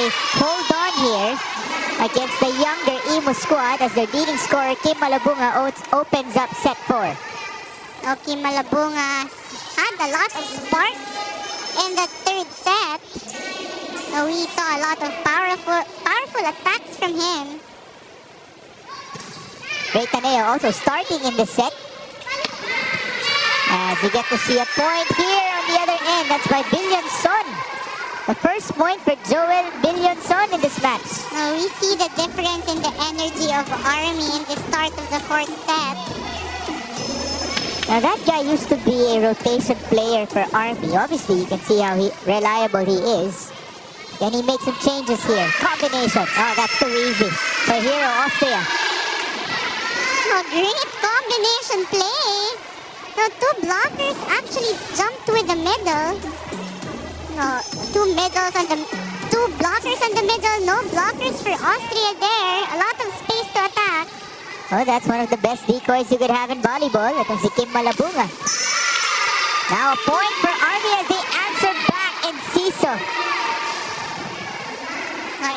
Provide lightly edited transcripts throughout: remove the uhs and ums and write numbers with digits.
they hold on here against the younger Imus squad as their leading scorer, Kim Malabunga, opens up set 4. Kim Malabunga had a lot of sparks in the third set. We saw a lot of powerful attacks from him. Great Taneo also starting in the set. As you get to see a point here on the other end. That's by Billion-son. The first point for Joel Billion-son in this match. We see the difference in the energy of Army in the start of the fourth set. Now that guy used to be a rotation player for Army. Obviously, you can see how reliable he is. Then he makes some changes here. Combination. Oh, that's too easy for Hero Austria. Great combination play. Two blockers actually jumped with the middle. Two blockers in the middle. No blockers for Austria there. A lot of space to attack. Oh, that's one of the best decoys you could have in volleyball. Itong si Kim Malabunga. Now a point for Army as they answer back in CISO.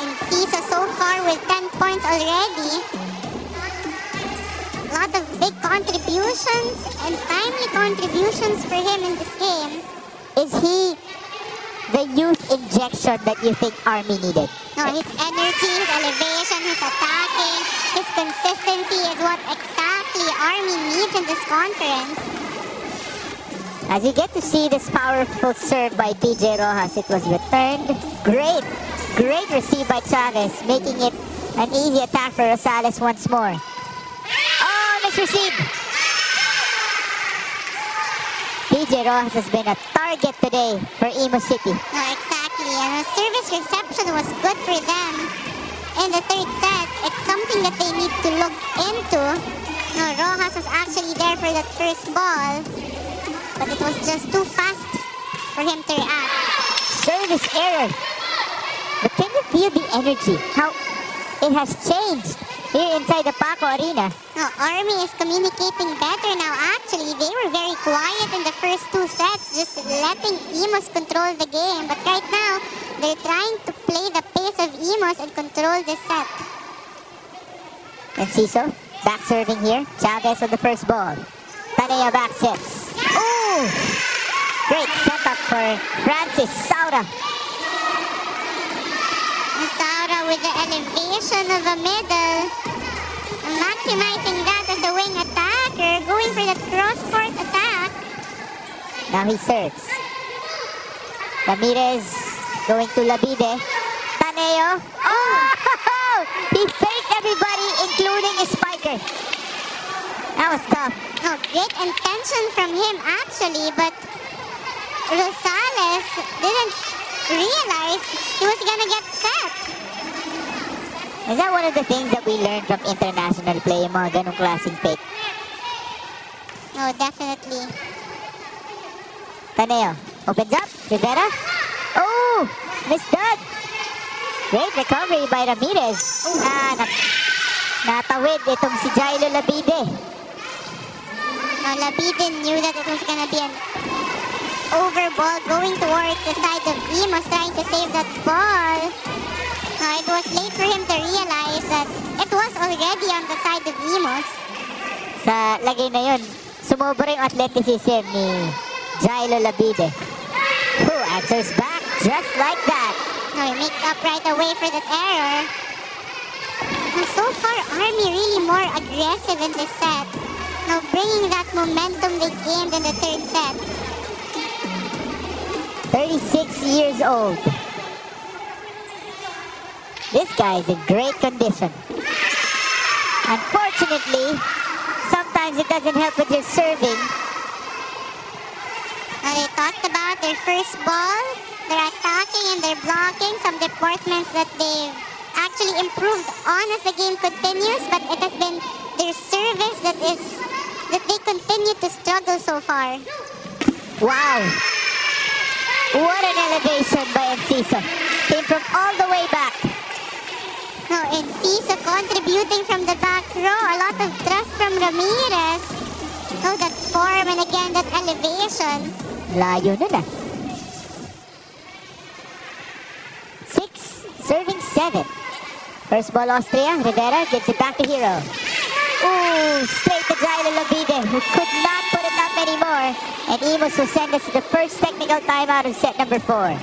In CISO so far with 10 points already. A lot of big contributions and timely contributions for him in this game. Is he the youth injection that you think Army needed? No, his energy, his elevation, his attacking, his consistency is what exactly Army needs in this conference. As you get to see this powerful serve by PJ Rojas, it was returned. Great receive by Chavez, making it an easy attack for Rosales once more. Oh, misreceived! PJ Rojas has been a target today for Imus City. No, exactly. And the service reception was good for them in the third set. It's something that they need to look into. No, Rojas was actually there for that first ball, but it was just too fast for him to react. Service error. But can you feel the energy? How it has changed here inside the Paco Arena. No, Army is communicating better now. Actually, they were very quiet in the first two sets, just letting Imus control the game. But right now, they're trying to play the pace of Imus and control this set. And CISO, back serving here. Chavez on the first ball. Tanea back sets. Ooh! Great setup for Francis Saura. Saura with the elevation of the middle. Maximizing that as a wing attacker. Going for the cross-court attack. Now he serves. Ramirez going to Labide. Taneo. Oh! He faked everybody, including his spiker. That was tough. Oh, great intention from him actually, but Rosales didn't realize he was gonna get set. Is that one of the things that we learned from international play, yung mga ganong klaseng fake? No, definitely. Taneo opens up. Rivera. Oh! Misdone. Great recovery by Ramirez. Natawid itong si Jailo Labide. No, Labide knew that it was gonna be an over ball going towards the side of Imus, trying to save that ball. It was late for him to realize that it was already on the side of Imus. Sa lagay na yun, sumobra yung athleticism ni Jailo Labide. Who answers back just like that. No, he makes up right away for that error. So far, Army really more aggressive in this set. Now bringing that momentum they gained in the third set. 36 years old. This guy is in great condition. Unfortunately, sometimes it doesn't help with your serving. Now they talked about their first ball, their attacking and their blocking, some departments that they've actually improved on as the game continues, but it has been their service that they continue to struggle so far. Wow! What an elevation by Enciso. Came from all the way back. Now Enciso contributing from the back row. A lot of trust from Ramirez. Oh, that form and again that elevation. Layo nun ah. 6 service 7. First ball Austria. Rivera gives it back to Hero. Ooh, straight to Jailo Labide, who could not put it up anymore. And Imus will send us to the first technical timeout of set number 4.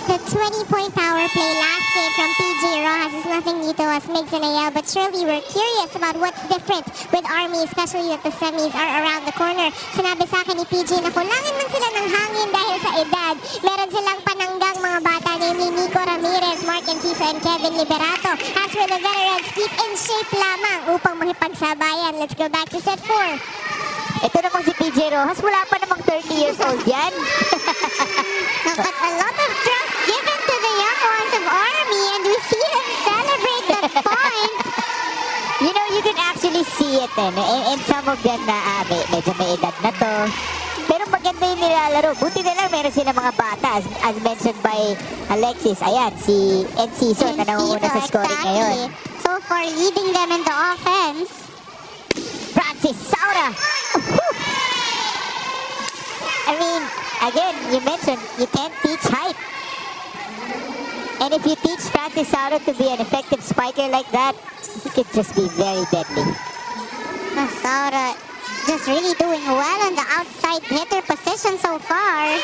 The 20-point power play last game from PJ Rojas is nothing new to us, Migs and Ayel, but surely we're curious about what's different with Army, especially that the semis are around the corner. Sinabi sa akin ni PJ na kulangin man sila ng hangin dahil sa edad. Meron silang pananggang mga bata, namely Nico Ramirez, Mark Enciso, and Kevin Liberato. As for the veterans, keep in shape lamang upang makipagsabayan. Let's go back to set 4. Ito namang si PJ Rojas, wala pa namang 30 years old yan. But a lot of trust given to the young ones of Army, and we see them celebrate that point. You know, you can actually see it and some of them na medyo may edad na to. Pero maganda yung nilalaro. Buti na lang meron sila mga bata as mentioned by Alexis. Ayan, si Enciso na nangunguna sa scoring ngayon. So far, leading them in the offense. Francis Saura! I mean, again, you mentioned you can't teach height. And if you teach Francis Saura to be an effective spiker like that, he could just be very deadly. Saura just really doing well on the outside hitter position so far.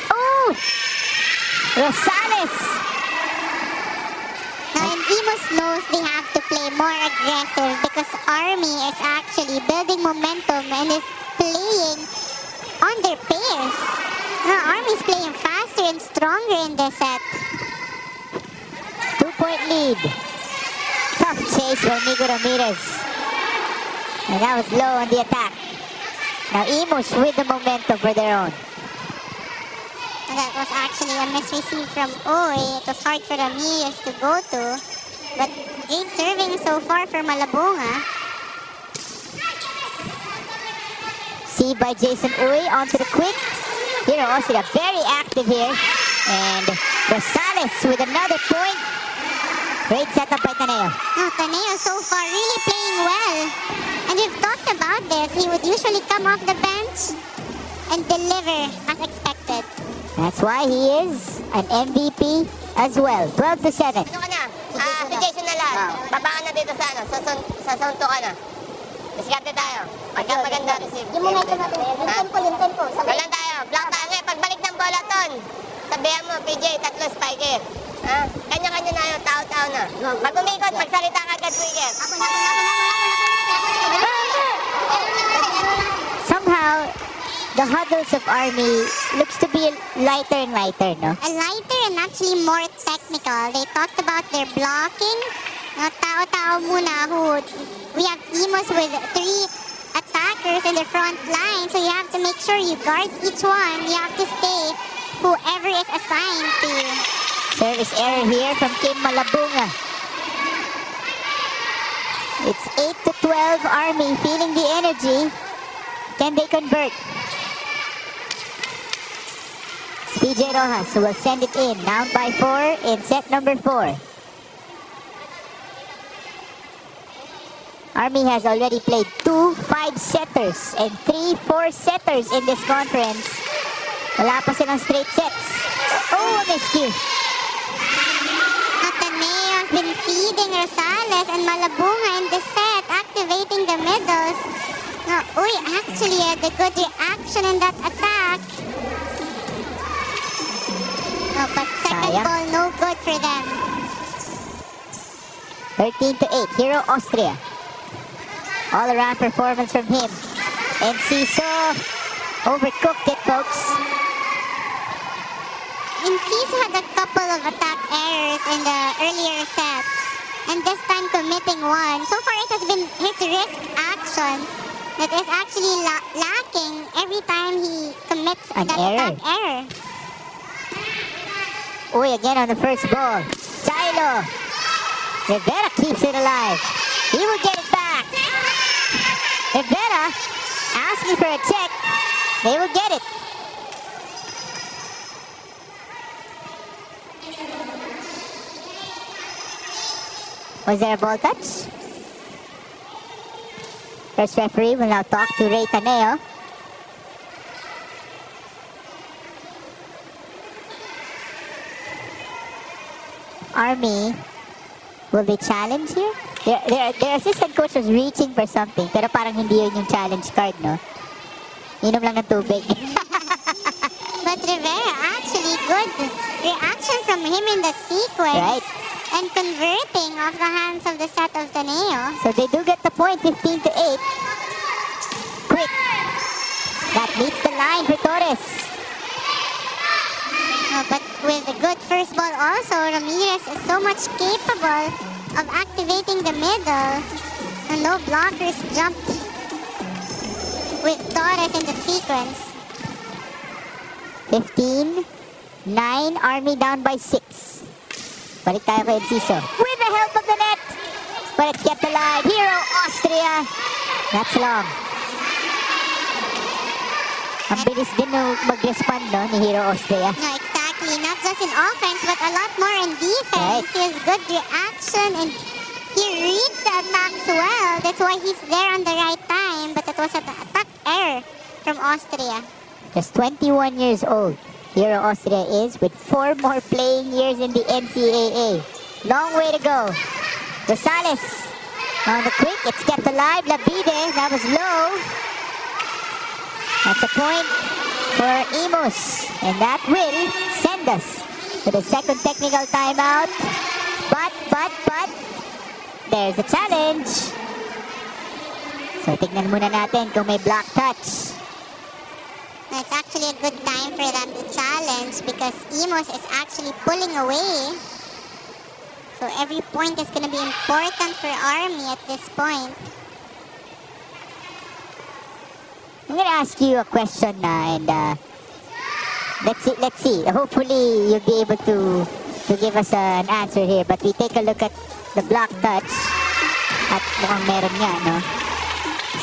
Oh! Rosales! Now, and Imus knows they have to play more aggressive because Army is actually building momentum and is playing on their pace. Now, Army's playing faster and stronger in this set. 2-point lead. Tough chase by Nico Ramirez. And that was low on the attack. Now Imus with the momentum for their own. And that was actually a misreceive from Oy. It was hard for Ramirez to go to. But great serving so far for Malabunga. See by Jason Uy onto the quick. Hero Austria very active here. And Rosales with another point. Great setup by Taneo. Oh, Taneo so far really playing well. And we've talked about this. He would usually come off the bench and deliver as expected. That's why he is an MVP as well. 12-7. Ano ka na? Si Jason na lang. Baba ka na dito sa sa zone 2 ka na. Diskarte tayo. Pagka maganda receive. Yung momentum natin. Yung tempo. Walang tayo. Block tayo ngayon. Pagbalik ng bola ton. Sabihan mo, PJ, tatlo spiker. Kanya-kanya na yun. Tao-tao na. Pag umikot, magsalita ka agad, Wicket. Somehow, the huddles of Army looks to be lighter and lighter, no? Lighter and actually more technical. They talked about their blocking. Tao-tao muna who we have Imus with 3 attackers in the front line. So you have to make sure you guard each one. You have to stay whoever is assigned to you. Service error here from Kim Malabunga. It's 8-12 Army feeling the energy. Can they convert? It's PJ Rojas who will send it in. Down by 4 in set number 4. Army has already played 2 5-setters and 3 4-setters in this conference. Wala pa silang straight sets. Oh, miscue. Ateneo has been feeding Rosales and Malabunga in the set, activating the middles. Now, Uy actually had a good reaction in that attack. No, but second Sayang. ball, no good for them. 13-8, Hero Austria. All-around performance from him. And Ciso overcooked it, folks. Imus had a couple of attack errors in the earlier sets, and this time committing one. So far, it has been his risk action that is actually lacking every time he commits An that error. attack error. Uy, again on the first ball. Chilo. Rivera keeps it alive. He will get it back. Rivera asking for a check. They will get it. Was there a ball touch? First referee will now talk to Ray Taneo. Army, will they challenge here? Their assistant coach was reaching for something, pero parang hindi yun yung challenge card, no? Inom lang ng tubig. But Rivera, actually good reaction from him in that sequence. Right. And converting off the hands of the set of Taneo. So they do get the point, 15 to 8. Quick. That meets the line for Torres. But with a good first ball also, Ramirez is so much capable of activating the middle. And no blockers jumped with Torres in the sequence. 15, 9, Army down by 6. Balik tayo kay Enciso. With the help of the net. But it's kept alive. Hero Austria. That's long. Ang bilis din mag-respond, no, ni Hero Austria. No, exactly. Not just in offense, but a lot more in defense. Right. He has good reaction and he reads the attacks well. That's why he's there on the right time. But it was an attack error from Austria. Just 21 years old. Hero Austria is with 4 more playing years in the NCAA. Long way to go. Rosales on the quick. It's kept alive. Labide, that was low. That's a point for Imus. And that will send us to the second technical timeout. But, there's a challenge. So, tignan muna natin kung may block touch. It's actually a good time for them to challenge because Imus is actually pulling away. So every point is going to be important for Army at this point. I'm going to ask you a question and let's see. Hopefully you'll be able to give us an answer here. But we take a look at the block touch at mukhang meron nga, no?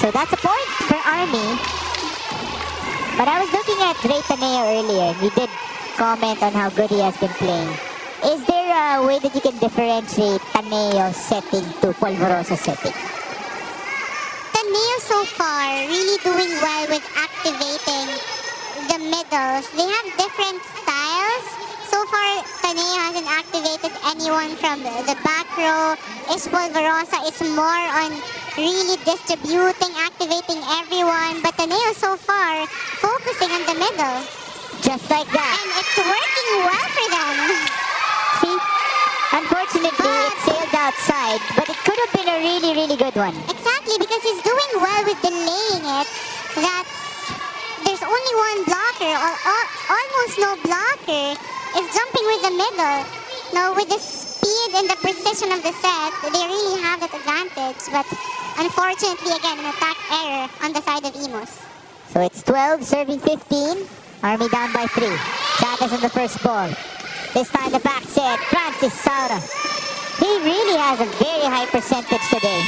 So that's a point for Army. But I was looking at Ray Taneo earlier. He did comment on how good he has been playing. Is there a way that you can differentiate Taneo's setting to Polvorosa's setting? Taneo so far really doing well with activating the middles. They have different styles. So far, Taneo hasn't activated anyone from the back row. Polvorosa is more on really distributing, activating everyone. But Taneo so far focusing on the middle. Just like that. And it's working well for them. See? Unfortunately, it sailed outside, but it could have been a really, really good one. Exactly, because he's doing well with delaying it. That there's only one blocker, or almost no blocker, is jumping with the middle. Now, with the speed and the precision of the set, they really have that advantage. But unfortunately, again, an attack error on the side of Imus. So it's 12, serving 15. Army down by 3. Chavez on the first ball. This time the back set, Francis Saura. He really has a very high percentage today.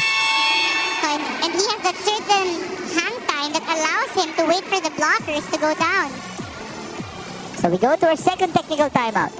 And he has that certain hand time that allows him to wait for the blockers to go down. So we go to our second technical timeout.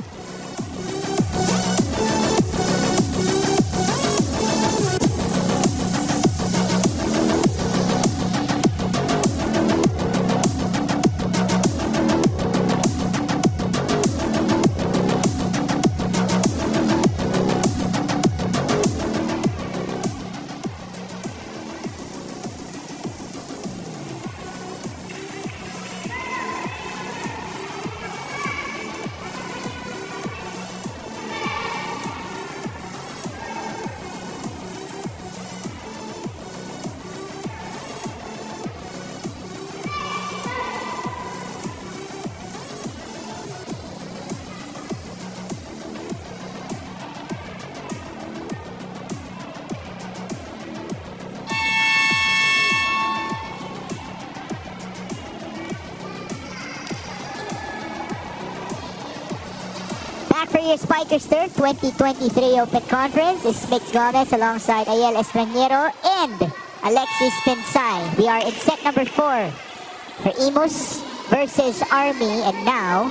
your Spikers Turf 2023 Open Conference is Mix Gomez alongside Ayel Estranjero and Alexis Tensay. We are in set number 4 for Imus versus Army, and now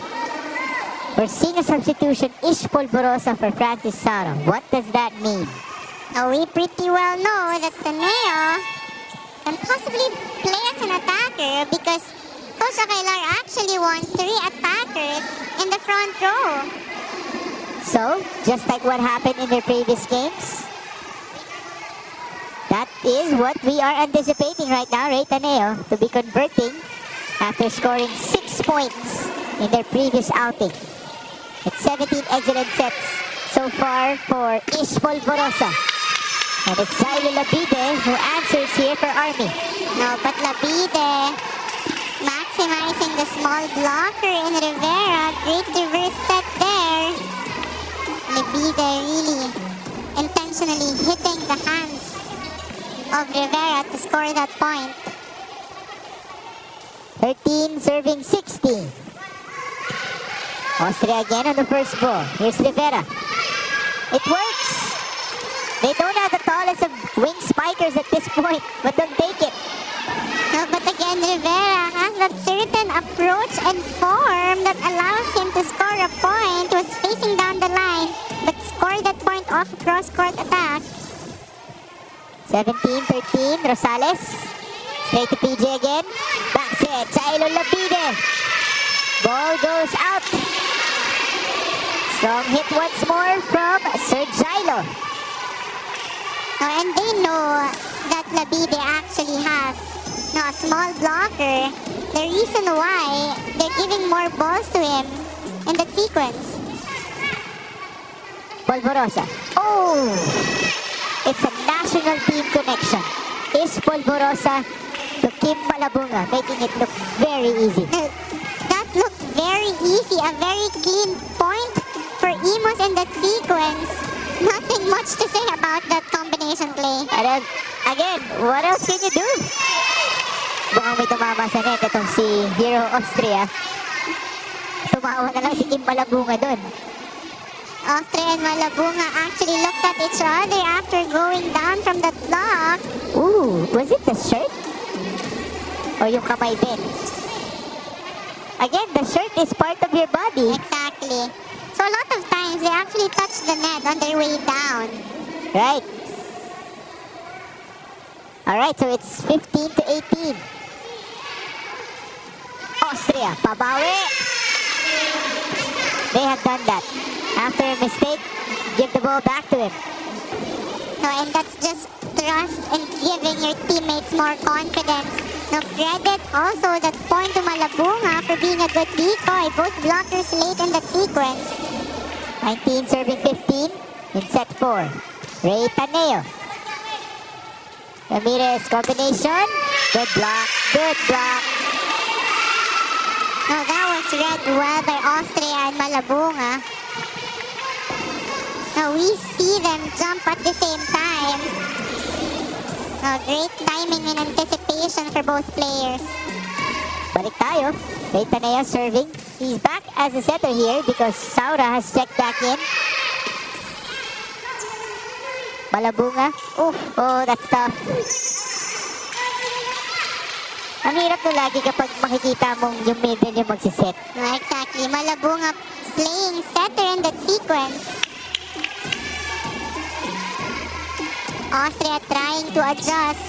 we're seeing a substitution, Ish Polvorosa for Francis Sauro. What does that mean? Now, we pretty well know that Taneo can possibly play as an attacker because Coach Aguilar actually won 3 attackers in the front row. So, just like what happened in their previous games, that is what we are anticipating right now, Ray Taneo to be converting after scoring 6 points in their previous outing. It's 17 excellent sets so far for Ish Polvorosa. And it's Jailo Labide who answers here for Army. No, but Labide maximizing the small blocker in Rivera. Great reverse set there. Labide really intentionally hitting the hands of Rivera to score that point. 13 serving 16. Austria again on the first ball. Here's Rivera. It works. They don't have the tallest of wing spikers at this point, but they'll take it. No, but again, Rivera has that certain approach and form that allows him to score a point. He was facing down the line, but scored that point off a cross-court attack. 17-13, Rosales. Straight to PJ again. Back set, Jailo Labide. Ball goes out. Strong hit once more from Sir Jailo. Oh, and they know that Labide actually has a small blocker. The reason why they're giving more balls to him in that sequence. Polvorosa. Oh! It's a national team connection. Ish Polvorosa to Kim Malabunga, making it look very easy. That looked very easy. A very clean point for Imus in that sequence. Nothing much to say about that combination play. And then, again, what else can you do? Mukhang may tumama sa net itong si Hero Austria. Tumawa na lang si Kim Malabunga dun. Austria and Malabunga actually looked at each other after going down from that block. Ooh, was it the shirt? Or yung kamay din? Again, the shirt is part of your body. Exactly. So a lot of times they actually touch the net on their way down. Right. Alright, so it's 15-18. Austria, pabawi. They have done that. After a mistake, give the ball back to him. No, and that's just trust and giving your teammates more confidence. No, credit also that point to Malabunga for being a good decoy. Both blockers late in that sequence. 19 serving 15 in set 4. Ray Taneo. Ramirez combination. Good block. Good block. No, that was read well by Austria and Malabunga. Now we see them jump at the same time. Oh, great timing and anticipation for both players. Balik tayo. Ray Taneo serving. He's back as a setter here because Saura has checked back in. Malabunga. Oh, that's tough. Ang hirap na lagi kapag makikita mong yung middle yung magsiset. No, exactly. Malabunga playing setter in that sequence. Austria trying to adjust,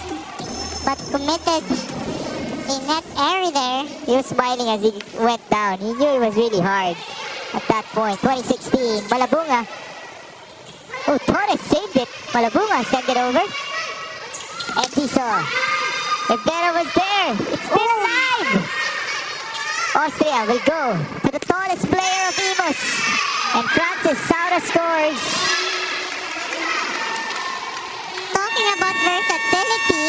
but committed a net error there. He was smiling as he went down. He knew it was really hard at that point. 2016, Malabunga. Oh, Torres saved it. Malabunga sent it over. And he saw. Rivera was there. It's still alive. Austria will go to the tallest player of Imus. And Francis Saura scores. Talking about versatility,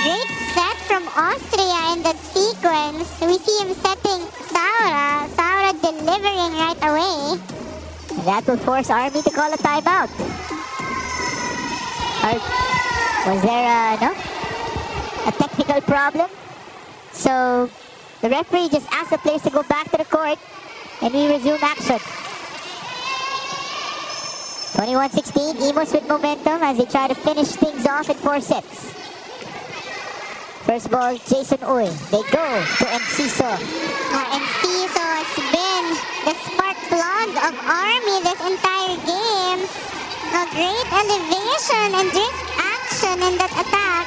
great set from Austria in that sequence. We see him setting Saura. Saura delivering right away. And that will force Army to call a timeout. Was there a technical problem? So the referee just asked the players to go back to the court and we resume action. 21-16, Imus with momentum as they try to finish things off in 4 sets. First ball, Jason Uy. They go to Enciso. Enciso has been the spark plug of Army this entire game. A great elevation and brisk action in that attack.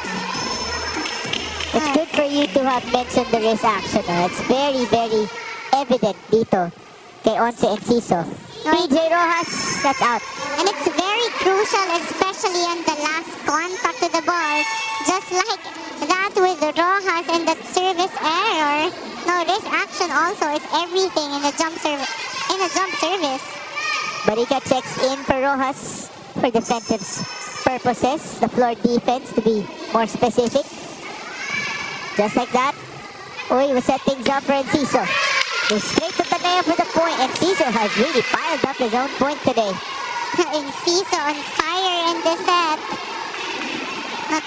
It's good for you to have mentioned the wrist action. It's very, very evident dito kay Once Enciso. PJ Rojas, that's out. And it's very crucial, especially on the last contact to the ball. Just like that with Rojas and that service error. No, this action also is everything in a jump service. Barika checks in for Rojas for defensive purposes. The floor defense to be more specific. Just like that. Uy, we set things up for Enciso. Goes straight to Taneo for the point. Enciso has really piled up his own point today. Enciso on fire in the set.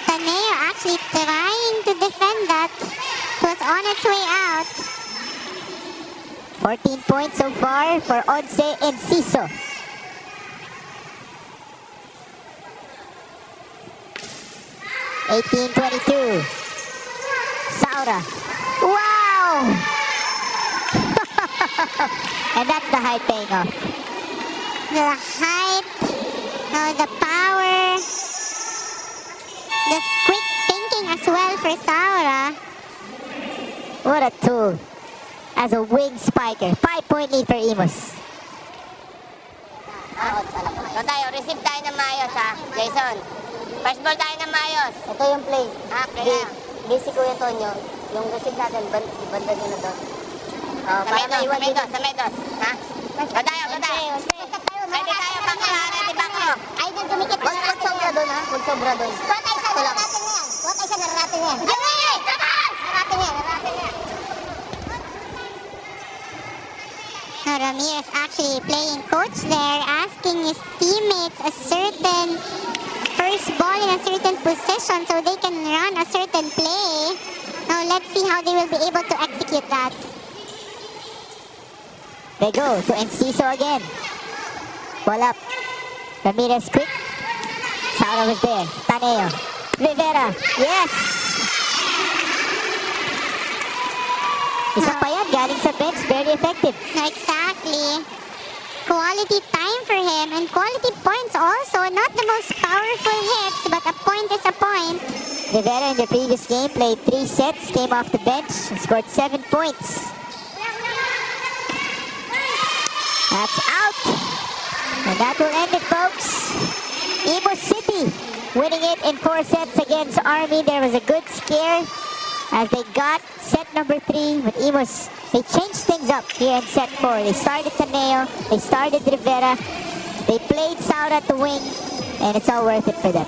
Taneo actually trying to defend that. It was on its way out. 14 points so far for Once Enciso. (18-22). Saura. Wow! And that's the height paying off. The height, the power, the quick thinking as well for Saura. What a tool as a wing spiker. 5-point lead for Imus. So tayo, receive tayo ng maayos ha, Jason. First ball tayo ng maayos. Ito yung play. Play na. Busy Kuya Tonyo. Yung receive natin, banda nyo na doon. Sa medos. Ha? Go tayo. Ready tayo, bako ha, ready bako. Ay, dumikit na Huwag sobra doon ha, huwag sobra doon. Huwag tayo sa narating na yan. Huwag tayo sa narating na yan. Narating yan. Ramirez actually playing coach there, asking his teammates a certain first ball in a certain position so they can run a certain play. Now let's see how they will be able to execute that. They go to Enciso again. Ball up. Ramirez quick. Saura was there. Taneo. Rivera. Yes! Isa pa yan, galing sa bench. Very effective. Exactly. Quality time for him and quality points also. Not the most powerful hits, but a point is a point. Rivera in the previous game played 3 sets, came off the bench, and scored 7 points. That's out. And that will end it, folks. Imus City winning it in 4 sets against Army. There was a good scare as they got set number 3 with Imus. They changed things up here in set 4. They started Taneo, they started Rivera, they played Saura at the wing, and it's all worth it for them.